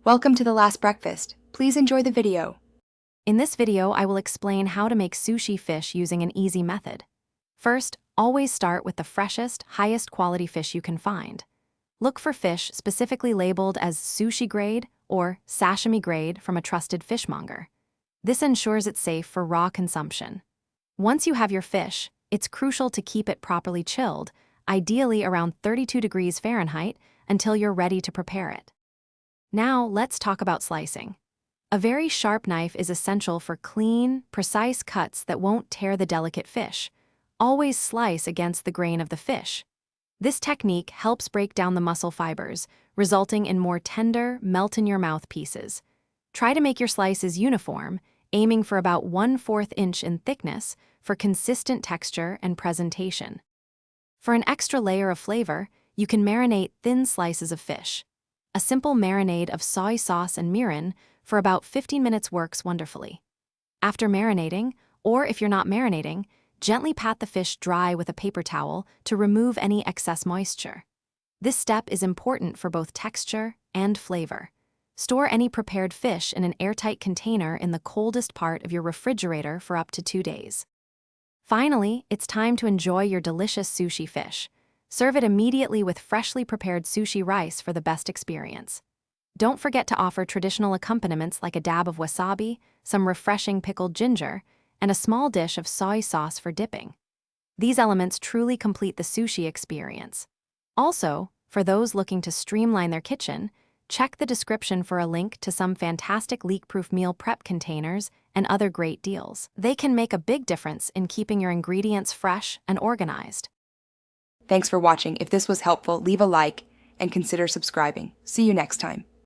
Welcome to The Last Breakfast. Please enjoy the video. In this video, I will explain how to make sushi fish using an easy method. First, always start with the freshest, highest quality fish you can find. Look for fish specifically labeled as sushi-grade or sashimi-grade from a trusted fishmonger. This ensures it's safe for raw consumption. Once you have your fish, it's crucial to keep it properly chilled, ideally around 32 degrees Fahrenheit, until you're ready to prepare it. Now, let's talk about slicing. A very sharp knife is essential for clean, precise cuts that won't tear the delicate fish. Always slice against the grain of the fish. This technique helps break down the muscle fibers, resulting in more tender, melt-in-your-mouth pieces. Try to make your slices uniform, aiming for about 1/4 inch in thickness for consistent texture and presentation. For an extra layer of flavor, you can marinate thin slices of fish. A simple marinade of soy sauce and mirin for about 15 minutes works wonderfully. After marinating, or if you're not marinating, gently pat the fish dry with a paper towel to remove any excess moisture. This step is important for both texture and flavor. Store any prepared fish in an airtight container in the coldest part of your refrigerator for up to 2 days. Finally, it's time to enjoy your delicious sushi fish. Serve it immediately with freshly prepared sushi rice for the best experience. Don't forget to offer traditional accompaniments like a dab of wasabi, some refreshing pickled ginger, and a small dish of soy sauce for dipping. These elements truly complete the sushi experience. Also, for those looking to streamline their kitchen, check the description for a link to some fantastic leak-proof meal prep containers and other great deals. They can make a big difference in keeping your ingredients fresh and organized. Thanks for watching. If this was helpful, leave a like and consider subscribing. See you next time.